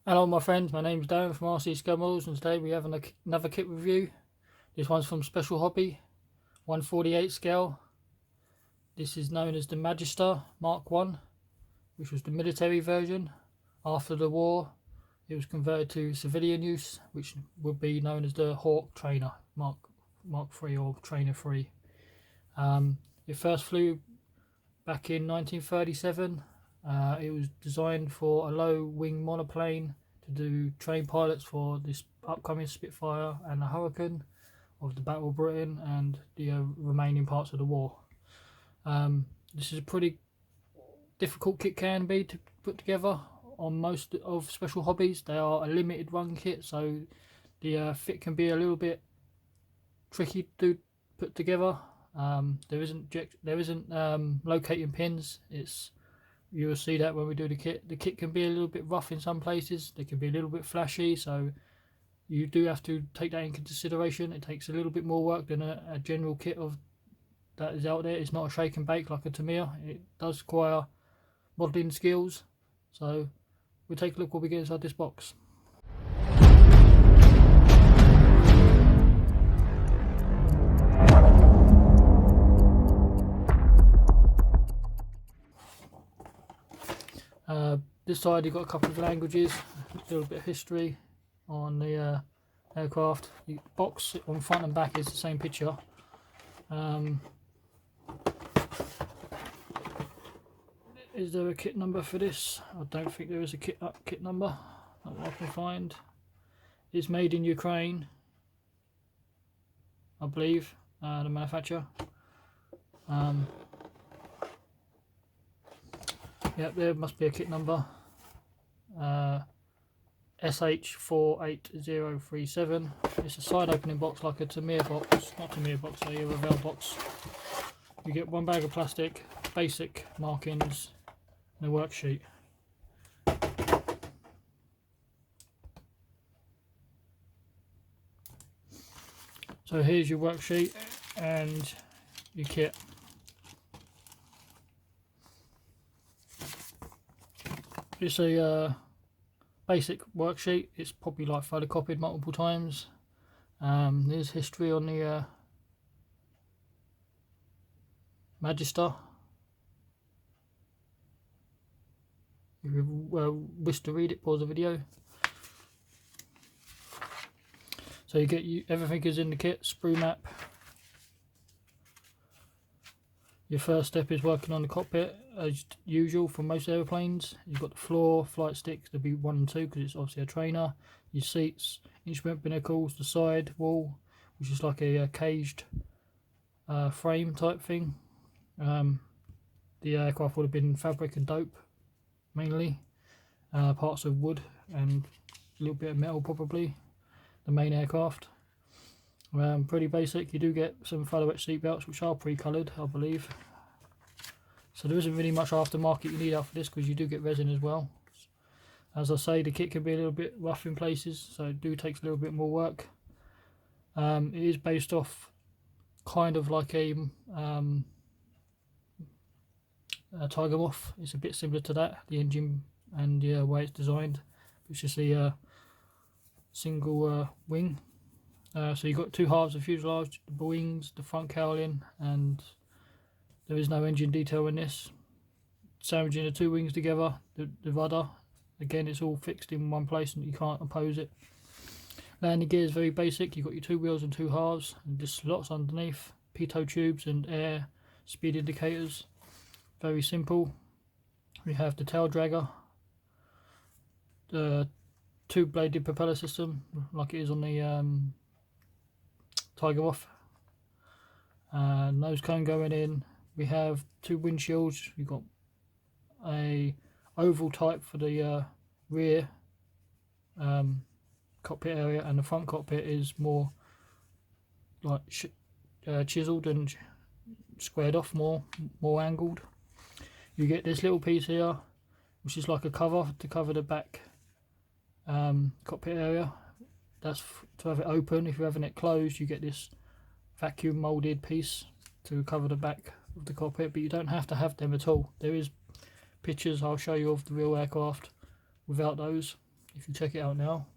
Hello my friends, my name's Darren from RC Scummels, and today we have another kit review. This one's from Special Hobby, 1/48 scale. This is known as the Magister Mark 1, which was the military version. After the war, it was converted to civilian use, which would be known as the Hawk Trainer, Mark 3 or Trainer 3. It first flew back in 1937. It was designed for a low wing monoplane to do train pilots for this upcoming Spitfire and the Hurricane of the Battle of Britain and the remaining parts of the war. This is a pretty difficult kit, can be, to put together. On most of Special Hobbies, they are a limited run kit, so the fit can be a little bit tricky to put together. There isn't locating pins. You will see that when we do the kit. The kit can be a little bit rough in some places. They can be a little bit flashy, so you do have to take that into consideration. It takes a little bit more work than a general kit of that is out there. It's not a shake and bake like a Tamiya. It does require modelling skills. So we'll take a look what we get inside this box. This side you've got a couple of languages, a little bit of history on the aircraft. The box on front and back is the same picture. Is there a kit number for this? I don't think there is a kit number, not what I can find. It's made in Ukraine, I believe, the manufacturer. Yep, there must be a kit number. SH48037. It's a side opening box like a Tamiya box, not Tamiya box, a Revell box. You get one bag of plastic, basic markings, and a worksheet. So here's your worksheet and your kit. It's a basic worksheet. It's probably like photocopied multiple times. There's history on the Magister. If you wish to read it, pause the video. So you get everything is in the kit. Sprue map. Your first step is working on the cockpit, as usual for most aeroplanes. You've got the floor, flight sticks, there'll be 1 and 2 because it's obviously a trainer. Your seats, instrument binnacles, the side wall, which is like a caged frame type thing. The aircraft would have been fabric and dope, mainly. Parts of wood and a little bit of metal, probably. The main aircraft. Pretty basic. You do get some fellow etched seat belts, which are pre-coloured, I believe. So there isn't really much aftermarket you need after this, because you do get resin as well. As I say, the kit can be a little bit rough in places, so it takes a little bit more work. It is based off kind of like a Tiger Moth. It's a bit similar to that, the engine and the way it's designed. It's just a single wing. So you've got 2 halves of fuselage, the wings, the front cowling, and there is no engine detail in this. Sandwiching the 2 wings together, the rudder, again it's all fixed in one place and you can't oppose it. Landing gear is very basic. You've got your 2 wheels and 2 halves, and just slots underneath, pitot tubes and air speed indicators. Very simple. We have the tail dragger, the 2-bladed propeller system like it is on the Tiger Moth. Nose cone going in. We have 2 windshields. We've got a oval type for the rear cockpit area, and the front cockpit is more like chiseled and squared off, more angled. You get this little piece here, which is like a cover to cover the back cockpit area. That's to have it open. If you're having it closed, you get this vacuum molded piece to cover the back of the cockpit, but you don't have to have them at all. There is pictures I'll show you of the real aircraft without those. if you check it out now.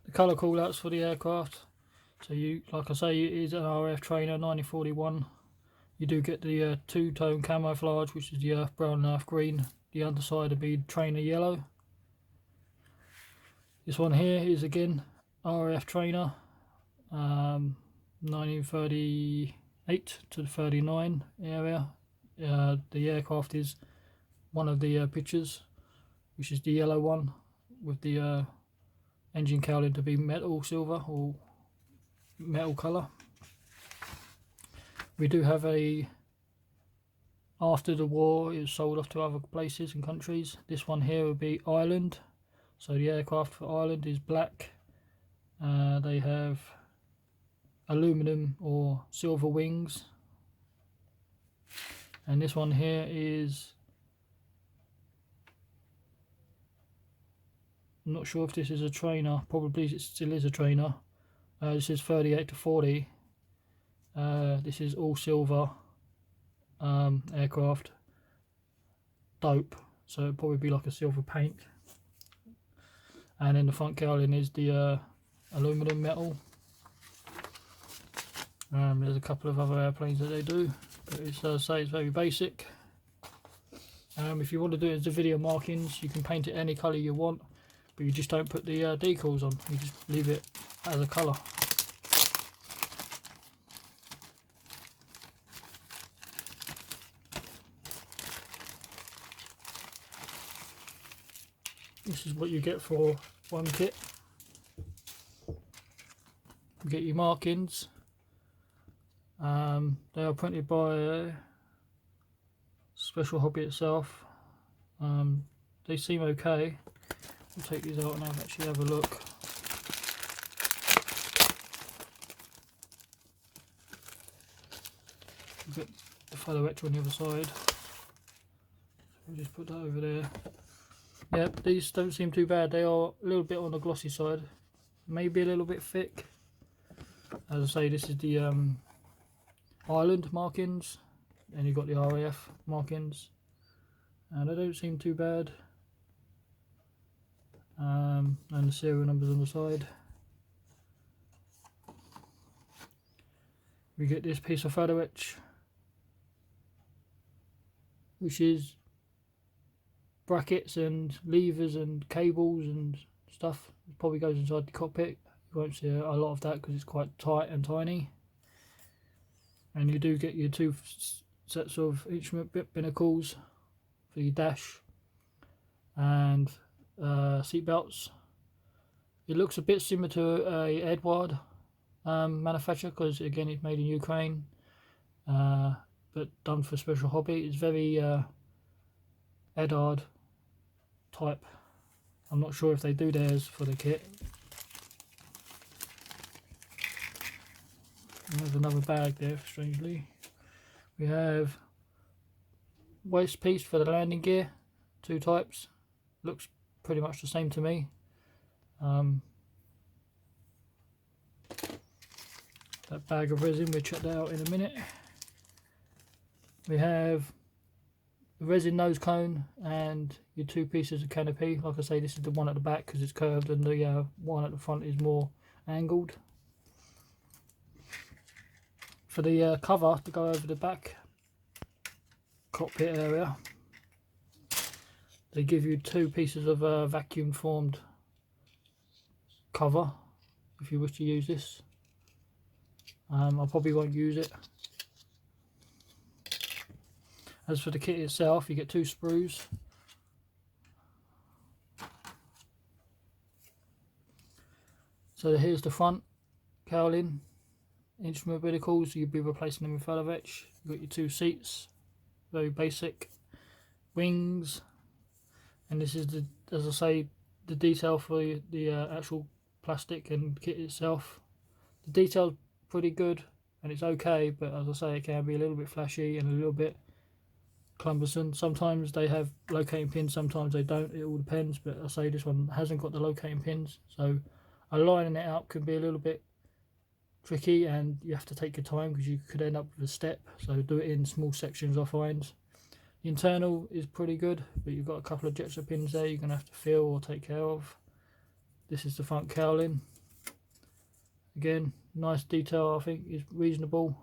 The colour callouts for the aircraft. So you, like I say, it is an RAF trainer 1941. You do get the two-tone camouflage, which is the earth brown and earth green. The underside will be trainer yellow. This one here is again RAF trainer, 1938 to 39 area. The aircraft is one of the pictures, which is the yellow one with the engine cowling to be metal silver or metal colour. We do have a, after the war it was sold off to other places and countries. This one here would be Ireland. So the aircraft for Ireland is black. They have aluminum or silver wings. And this one here is, I'm not sure if this is a trainer, probably it still is a trainer. This is 38 to 40. This is all silver aircraft, dope, so it'll probably be like a silver paint. And then the front cowling is the aluminum metal. There's a couple of other airplanes that they do, but it's say it's very basic. If you want to do it as the video markings, you can paint it any colour you want, but you just don't put the decals on, you just leave it as a colour. This is what you get for one kit. You get your markings. They are printed by Special Hobby itself. They seem okay. I'll take these out and I'll actually have a look. You get the photo etch on the other side. We'll just put that over there. Yep, these don't seem too bad. They are a little bit on the glossy side, maybe a little bit thick. As I say, this is the Ireland markings, and you've got the RAF markings, and they don't seem too bad. And the serial numbers on the side. We get this piece of photo etch, which is brackets and levers and cables and stuff. It probably goes inside the cockpit. You won't see a lot of that because it's quite tight and tiny. And you do get your two sets of instrument binnacles for your dash and seat belts. It looks a bit similar to a Edward manufacturer, because again it's made in Ukraine, but done for Special Hobby. It's very Edward type. I'm not sure if they do theirs for the kit. And there's another bag there, strangely. We have waist piece for the landing gear, two types. Looks pretty much the same to me. That bag of resin, we'll check that out in a minute. We have the resin nose cone and your two pieces of canopy. Like I say, this is the one at the back because it's curved, and the one at the front is more angled. For the cover to go over the back cockpit area, they give you two pieces of vacuum formed cover if you wish to use this. I probably won't use it. As for the kit itself, you get two sprues. So here's the front cowling, instrument binnacles. You'll be replacing them with photo etch. You've got your two seats, very basic. Wings, and this is the, as I say, the detail for the actual plastic and kit itself. The detail's pretty good and it's okay, but as I say, it can be a little bit flashy and a little bit cumbersome. Sometimes they have locating pins, sometimes they don't. It all depends, but I say this one hasn't got the locating pins, so aligning it up can be a little bit tricky, and you have to take your time because you could end up with a step. So do it in small sections, I find. The internal is pretty good, but you've got a couple of jets of pins there you're going to have to fill or take care of. This is the front cowling. Again, nice detail, I think is reasonable.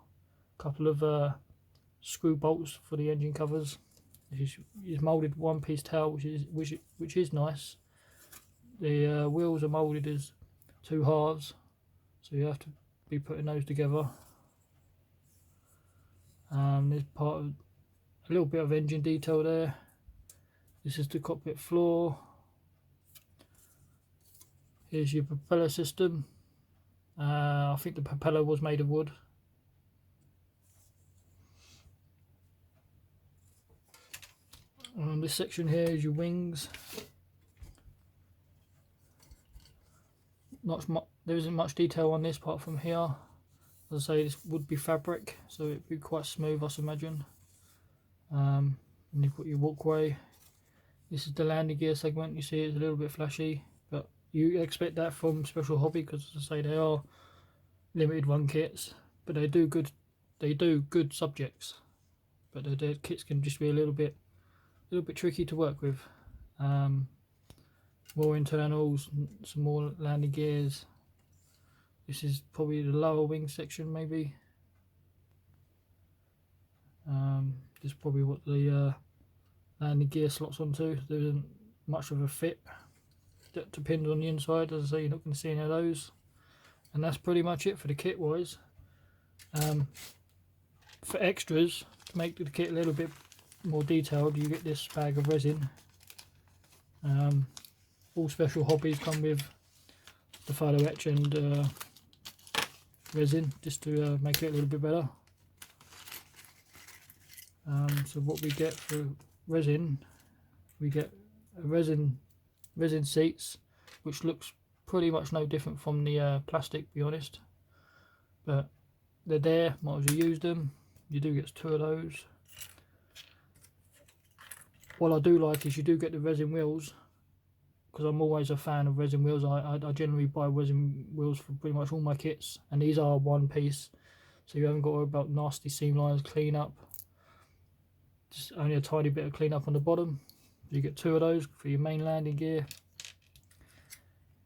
Couple of screw bolts for the engine covers. This is moulded one piece tail, which is nice. The wheels are moulded as two halves, so you have to be putting those together. There's part of a little bit of engine detail there. This is the cockpit floor. Here's your propeller system. I think the propeller was made of wood. And this section here is your wings. There isn't much detail on this apart from here. As I say, this would be fabric, so it'd be quite smooth, I imagine. And you've got your walkway. This is the landing gear segment. You see it's a little bit flashy, but you expect that from Special Hobby because, as I say, they are limited run kits, but they do good subjects. But their kits can just be a little bit tricky to work with. More internals, some more landing gears. This is probably the lower wing section, maybe. This is probably what the landing gear slots onto. There isn't much of a fit. That depends on the inside. As I say, you're not going to see any of those. And that's pretty much it for the kit wise. For extras, to make the kit a little bit more detailed, you get this bag of resin. All Special Hobbies come with the photo etch and resin, just to make it a little bit better. So what we get for resin, we get a resin seats, which looks pretty much no different from the plastic, to be honest. But they're there, might as well use them. You do get 2 of those. What I do like is you do get the resin wheels, because I'm always a fan of resin wheels. I generally buy resin wheels for pretty much all my kits, and these are one piece, so you haven't got to worry about nasty seam lines, clean up. Just only a tiny bit of clean up on the bottom. You get 2 of those for your main landing gear.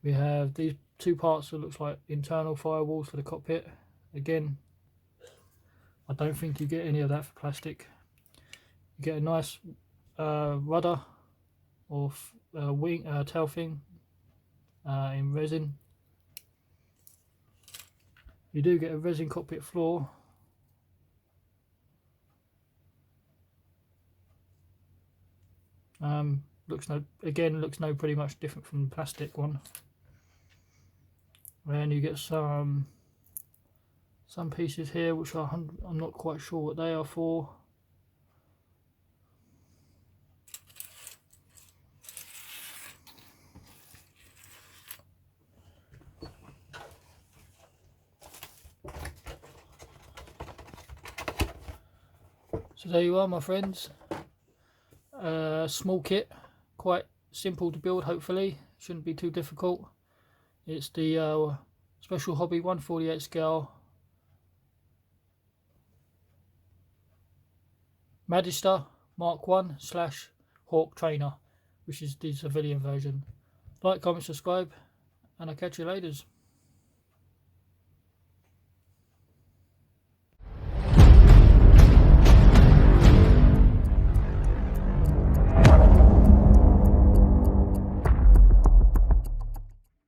We have these 2 parts that looks like internal firewalls for the cockpit. Again, I don't think you get any of that for plastic. You get a nice rudder or wing tail thing in resin. You do get a resin cockpit floor. Looks no pretty much different from the plastic one. And you get some pieces here which I'm not quite sure what they are for. So there you are, my friends. Small kit, quite simple to build, hopefully. Shouldn't be too difficult. It's the Special Hobby 1/48 scale Magister Mk.I/Hawk trainer, which is the civilian version. Like, comment, subscribe, and I'll catch you later.